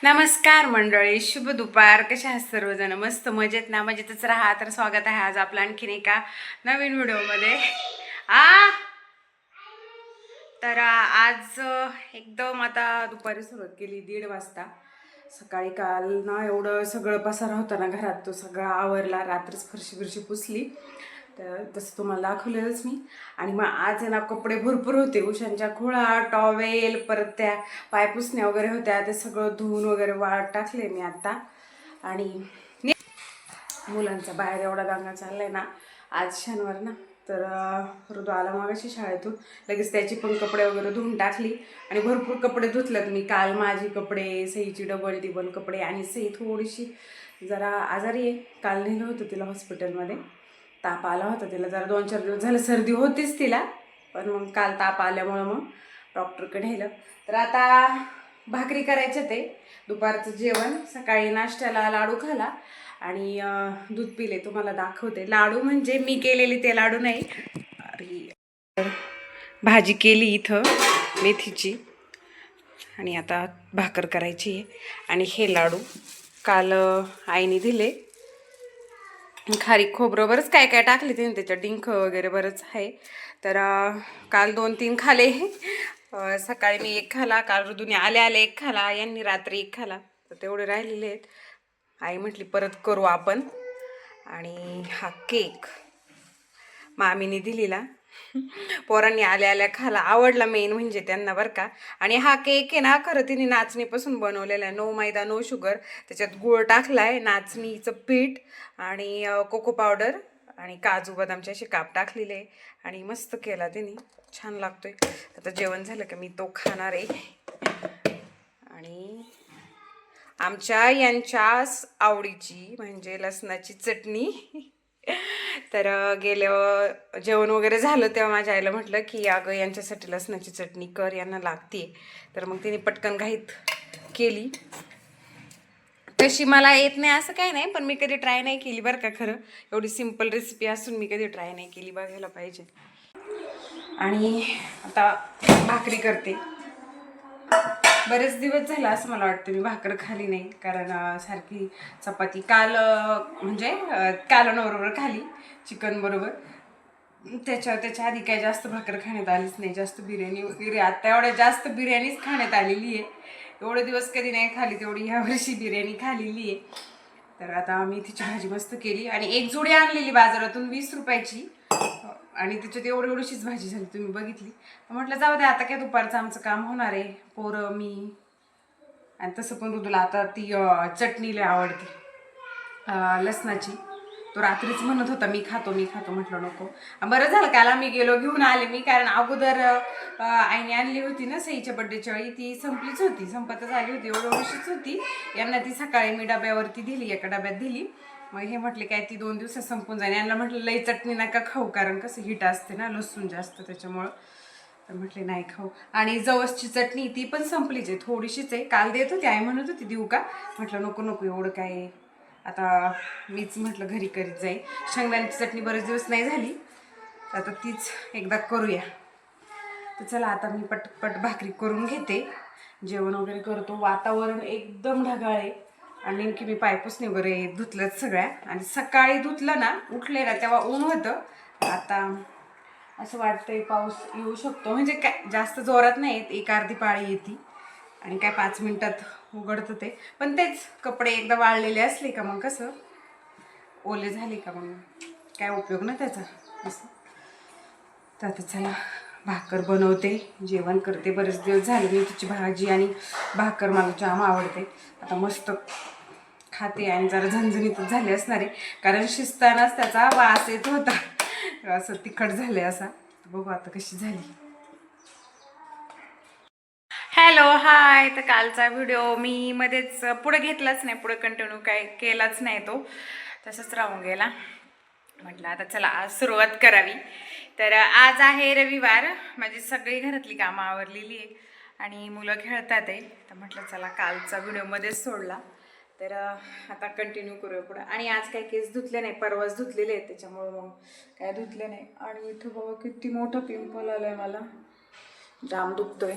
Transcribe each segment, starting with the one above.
नमस्कार मंडळी, शुभ दुपार. कशा आहात सर्वजण? मस्त मजेत ना? मजेतच राहा. तर स्वागत आहे आज आपलं आणखीन एका नवीन व्हिडिओमध्ये. तर आज एकदम आता दुपारी सुरुवात केली 1:30 वाजता. सकाळी काल ना एवढं सगळं पसारा होता ना घरात, तो सगळा आवरला. रात्रीच फरशी पुसली, तर तसं तुम्हाला दाखवलेलंच मी. आणि मग आज ना कपडे भरपूर होते. उशांच्या खोळा, टॉवेल, परत त्या पायपुसण्या वगैरे होत्या, ते सगळं धुवून वगैरे वाळत टाकले मी आता. आणि मुलांचा बाहेर एवढा दंगा चाललाय ना. आज शनिवार ना, तर ऋतू आला मागाशी शाळेतून, लगेच त्याची पण कपडे वगैरे धुवून टाकली. आणि भरपूर कपडे धुतलेत मी काल. माझी कपडे, सईची डबल टिबल कपडे. आणि सई थोडीशी जरा आजारी आहे. काल नेलं होतं तिला हॉस्पिटलमध्ये. ताप आला होता तिला, जरा 2-4 दिवस झालं सर्दी होतीच तिला, पण मग काल ताप आल्यामुळं मग डॉक्टरकडे नेलं. तर आता भाकरी करायचं. ते दुपारचं जेवण. सकाळी नाश्त्याला लाडू खाला आणि दूध पिले. तुम्हाला दाखवते. लाडू म्हणजे मी केलेली ते लाडू नाही. अरे, भाजी केली इथं मेथीची, आणि आता भाकर करायची आहे. आणि हे लाडू काल आईने दिले. खारीक खोबरं बरंच काय काय टाकले तिने त्याच्यात, डिंक वगैरे बरंच आहे. तर काल 2-3 खाले. सकाळी मी 1 खाला, काल ऋतूने आले एक खाला, यांनी रात्री 1 खाला. तर तेवढे राहिलेले आहेत. आई म्हटली परत करू आपण. आणि हा केक मामीने दिलेला, पोरांनी आल्या खाला, आवडला मेन म्हणजे त्यांना बरं का. आणि हा केक आहे ना, खरं तिने नाचणीपासून बनवलेला आहे. नो मैदा नो शुगर. त्याच्यात गूळ टाकलाय, नाचणीचं पीठ आणि कोको पावडर आणि काजू बदामचे असे काप टाकलेले. आणि मस्त केला तिने, छान लागतोय. आता जेवण झालं का मी तो खाणार आहे. आणि आमच्या यांच्याच आवडीची म्हणजे लसणाची चटणी. तर गेलं जेवण वगैरे झालं तेव्हा माझ्या आईला म्हटलं की अगं यांच्यासाठी लसणाची चटणी कर, यांना लागते. तर मग तिने पटकन घाईत केली. तशी मला येत नाही असं काही नाही, पण मी कधी ट्राय नाही केली बरं का. खरं एवढी सिंपल रेसिपी असून मी कधी ट्राय नाही केली, बघायला पाहिजे. आणि आता भाकरी करते. बरेच दिवस झाला असं मला वाटतं मी भाकर खाली नाही, कारण सारखी चपाती. काल म्हणजे कालवणाबरोबर खाली, चिकन बरोबर. त्याच्या आधी काय जास्त भाकर खाण्यात आलीच नाही. जास्त बिर्याणी वगैरे आता एवढ्या जास्त बिर्याणीच खाण्यात आलेली आहे. एवढे दिवस कधी नाही खाली, तेवढी ह्या वर्षी बिर्याणी खाल्लेली आहे. तर आता मेथीची भाजी मस्त केली. आणि एक जोडी आणलेली बाजारातून 20 रुपयाची, आणि त्याच्यात एवढीशीच भाजी झाली, तुम्ही बघितली. म्हटलं जाऊ दे, आता काय दुपारचं आमचं काम होणार आहे. पोरं, मी. आणि तसं पण ऋतूला आता ती चटणी लय आवडते लसणाची. तो रात्रीच म्हणत होता मी खातो. म्हटलं नको. बरं झालं काल आम्ही गेलो, घेऊन आले मी. कारण अगोदर आईने आणली होती ना सईच्या बड्डेच्या वेळी, ती संपलीच होती, संपतच आली होती, एवढीशीच होती. यांना ती सकाळी मी डब्यावरती दिली, एका डब्यात दिली. मग हे म्हटले काय ती 2 दिवसात संपून जाईल. यांना म्हटलं लई चटणी नका खाऊ, कारण कसं हिट असते ना, लसूण जास्त त्याच्यामुळं. तर म्हटले नाही खाऊ. आणि जवसची चटणी ती पण संपलीच आहे, थोडीशीच आहे. काल देत होती आई, म्हणत होती देऊ का, म्हटलं नको एवढं काय, आता मीच म्हटलं घरी करीत जाईल. शेंगदाण्याची चटणी बरेच दिवस नाही झाली, आता तीच एकदा करूया. तर चला आता मी पटपट भाकरी करून घेते, जेवण वगैरे करतो. वातावरण एकदम ढगाळ आहे. आणि नेमकी मी पायपुसणी वगैरे धुतलंच सगळ्या. आणि सकाळी धुतलं ना, उठले ना तेव्हा ऊन होतं. आता असं वाटतंय पाऊस येऊ शकतो. म्हणजे काय जास्त जोरात नाही येत, एक अर्धी पाळी येते आणि काय 5 मिनिटात उघडतं ते. पण तेच कपडे एकदा वाळलेले असले का मग कसं, ओले झाले का मग काय उपयोग ना त्याचा असं. तर आता चला भाकर बनवते, जेवण करते. बरेच दिवस झाले मी तिची भाजी आणि भाकर मला जाम आवडते. आता मस्त खाते. आणि जरा झणझणीतच झाले असणार आहे, कारण शिजतानाच त्याचा वास येत होता, असं तिखट झाले असा. बघू आता कशी झाली. हॅलो, हाय. तर कालचा व्हिडिओ मी मध्येच पुढे घेतलाच नाही, पुढे कंटिन्यू काय केलाच नाही, तो तसंच राहून गेला. म्हटलं आता चला आज सुरुवात करावी. तर आज आहे रविवार, माझी सगळी घरातली कामं आवरलेली आहे आणि मुलं खेळतात आहे. तर म्हटलं चला कालचा व्हिडिओमध्येच सोडला, तर आता कंटिन्यू करूया पुढं. आणि आज काही केस धुतले नाही, परवाच धुतलेले आहेत, त्याच्यामुळं मग काय धुतले नाही. आणि इथं बाबा किती मोठा पिंपल आला आहे, मला जाम दुखतोय.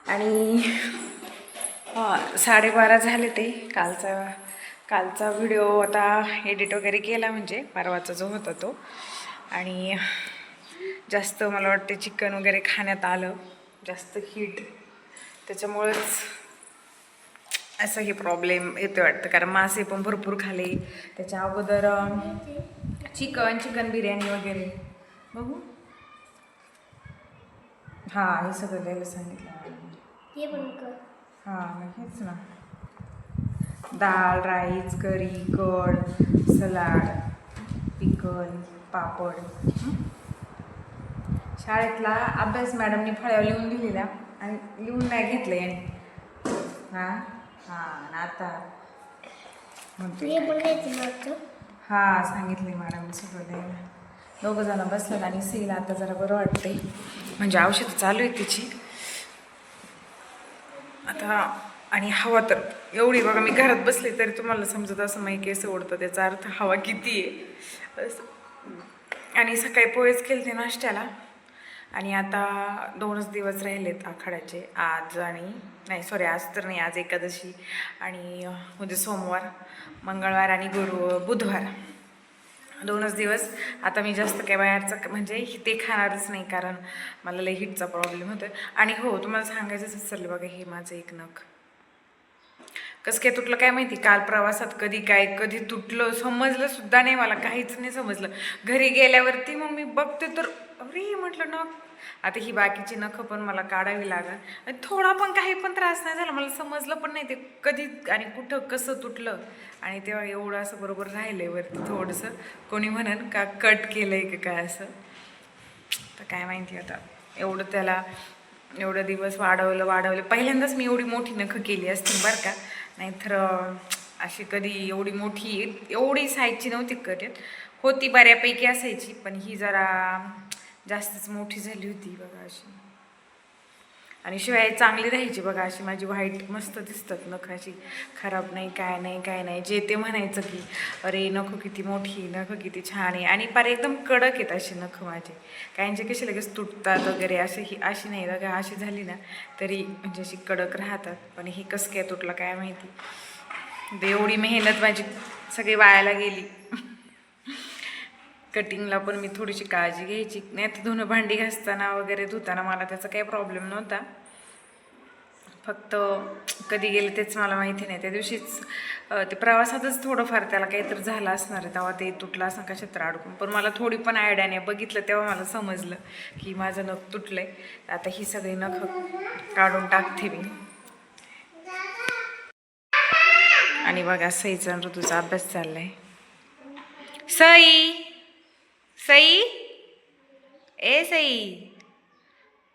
आणि 12:30 झाले ते. कालचा व्हिडिओ आता एडिट वगैरे केला, म्हणजे परवाचा जो होता तो. आणि जास्त मला वाटते चिकन वगैरे खाण्यात आलं, जास्त हीट, त्याच्यामुळेच असं हे प्रॉब्लेम येतो वाटतं. कारण मासे पण भरपूर खाले त्याच्या अगोदर, चिकन बिर्याणी वगैरे. बघू, हां हे सगळं द्यायला सांगितलं. हां हेच ना, डाळ, राईस, करी, कढ, सलाड, पिकल, पापड. शाळेतला अभ्यास मॅडमने फळ्यावर लिहून दिलेला आणि लिहून नाही घेतलं याने. हां हां आता म्हणतो हां सांगितले मॅडम सगळं द्यायला. दोघं जण बसलं आणि सईला आता जरा बरं वाटते, म्हणजे औषध चालू आहे तिची आता. आणि हवा तर एवढी बघा, मी घरात बसले तरी तुम्हाला समजत असं माहिती केस ओढतं, त्याचा अर्थ हवा किती आहे असं. आणि सकाळी पोहेच केलते नाश्त्याला. आणि आता 2च दिवस राहिलेत आखाड्याचे, आज आज तर नाही, आज एकादशी आणि उद्या सोमवार, मंगळवार आणि बुधवार 2च दिवस. आता मी जास्त काय बाहेरचं म्हणजे ते खाणारच नाही, कारण मला लई हिटचा प्रॉब्लेम होतो. आणि हो, तुम्हाला सांगायचंच विसरले बघा, हे माझं एक नख कसं काय तुटलं काय माहिती. काल प्रवासात कधी तुटलं समजलं सुद्धा नाही, मला काहीच नाही समजलं. घरी गेल्यावरती मग मी बघते तर अरे म्हटलं नख. आता ही बाकीची नखं पण मला काढावी लागेल. थोडा पण काही पण त्रास नाही झाला, मला समजलं पण नाही ते कधी आणि कुठं कसं तुटलं. आणि तेव्हा एवढं असं बरोबर राहिलं आहे वरती थोडंसं. कोणी म्हणन का कट केलं आहे का काय असं, तर काय माहिती. आता एवढं दिवस वाढवलं. पहिल्यांदाच मी एवढी मोठी नखं केली असतील बरं का, नाहीतर अशी कधी एवढी साईजची नव्हती करत, होती बऱ्यापैकी असायची, पण ही जरा जास्तच मोठी झाली होती बघा अशी. आणि शिवाय चांगली राहायची बघा, अशी माझी व्हाईट मस्त दिसतात नखं, अशी खराब नाही काय नाही. जे ते म्हणायचं की अरे नखं किती मोठी, नखं किती छान आहे. आणि पार एकदम कडक आहेत अशी नखं माझे. काहींचे कसे लगेच तुटतात वगैरे, अशी नाही बघा, अशी झाली ना तरी म्हणजे अशी कडक राहतात. पण ही कसं काय तुटलं काय माहिती. एवढी मेहनत माझी सगळी वायाला गेली. कटिंगला पण मी थोडीशी काळजी घ्यायची, नाही तर धुणं भांडी घासताना वगैरे धुताना मला त्याचा काही प्रॉब्लेम नव्हता. फक्त कधी गेले तेच मला माहिती नाही. त्या दिवशीच ते प्रवासातच थोडंफार त्याला काहीतरी झालं असणार आहे, तेव्हा ते तुटलं असं कशात तर अडकून. पण मला थोडी पण आयडिया नाही, बघितलं तेव्हा मला समजलं की माझं नख तुटलंय. आता ही सगळी नख काढून टाकते मी. आणि बघा सईचा ऋतूचा अभ्यास चाललाय. सई सई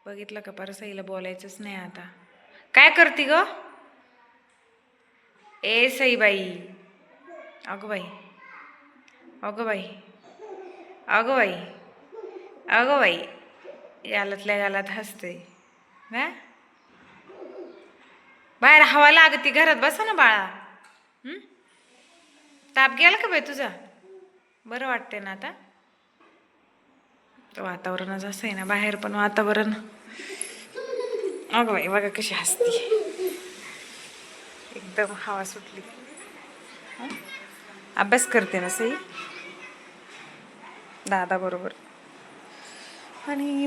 बघितलं का, पर सईला बोलायचंच नाही आता. काय करते ग सई बाई? अगं बाई गालात हसते ना. बाहेर हवा लागती, घरात बसा ना बाळा. ताप गेला का बाई तुझा? बरं वाटते ना आता? वातावरणच असं आहे ना, बाहेर पण वातावरण. अगं बाई बघा कशी हसती, एकदम हवा सुटली. अभ्यास करते ना सई दादा बरोबर. आणि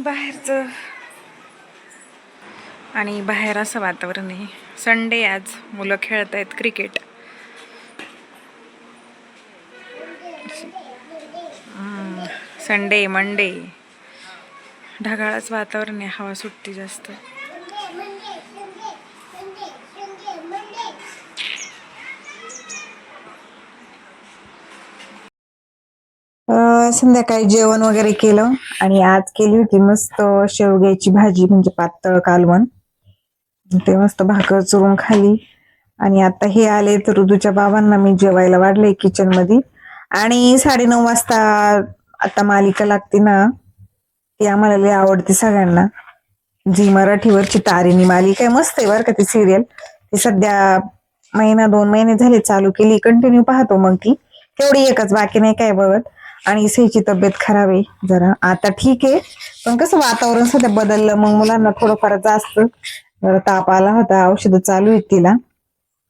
बाहेर असं वातावरण आहे. संडे आज, मुलं खेळत आहेत क्रिकेट. संडे मंडे ढगाळच वातावरण आहे, हवा सुटती जास्त. संध्याकाळी जेवण वगैरे केलं आणि आज केली होती मस्त शेवग्याची भाजी, म्हणजे पातळ कालवण. ते मस्त भाकर चुरून खाली. आणि आता हे आले तर ऋतूच्या बाबांना मी जेवायला वाढले किचन मध्ये. आणि 9:30 वाजता आता मालिका लागते ना, ती आम्हाला लय आवडते सगळ्यांना. झी मराठीवरची तारिणी मालिका आहे, मस्त आहे बरं का ती सिरियल. ती सध्या 1-2 महिने झाले चालू केली, कंटिन्यू पाहतो मग ती. तेवढी एकच, बाकी नाही काय बघत. आणि सईची तब्येत खराब आहे जरा, आता ठीक आहे, पण कसं वातावरण सध्या बदललं, मग मुलांना थोडंफार जास्त जरा ताप आला होता, औषधं चालू आहेत तिला.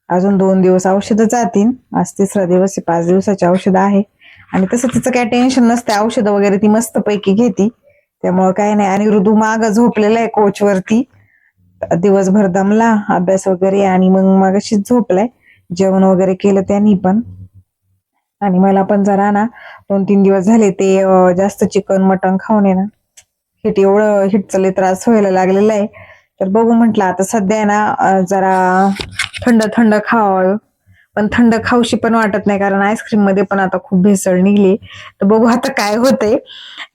अजून 2 दिवस औषधं जातील. आज 3रा दिवस आहे, 5 दिवसाची औषधं आहे. आणि तसं तिचं काय टेन्शन नसते, औषधं वगैरे ती मस्त पैकी घेती, त्यामुळे काय नाही. आणि ऋतू माग झोपलेला आहे कोच वरती, दिवसभर दमला अभ्यास वगैरे, आणि मग मागाशीच झोपलाय. जेवण वगैरे केलं त्यांनी पण. आणि मला पण जरा ना 2-3 दिवस झाले ते जास्त चिकन मटण खाऊन आहे ना, हिटचा लय त्रास व्हायला लागलेला आहे. तर बघू म्हटलं आता सध्या आहे ना जरा थंड थंड खावं, पण थंड खाऊशी पण वाटत नाही, कारण आईस्क्रीम मध्ये पण आता खूप भेसळ निघली. तर बघू आता काय होतंय.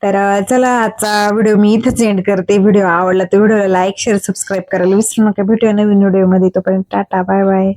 तर चला, आजचा व्हिडिओ मी इथेच एंड करते. व्हिडिओ आवडला तर व्हिडिओला लाईक शेअर सबस्क्राईब करायला विसरू नका. भेटूया नवीन व्हिडिओ मध्ये, तोपर्यंत टाटा बाय बाय.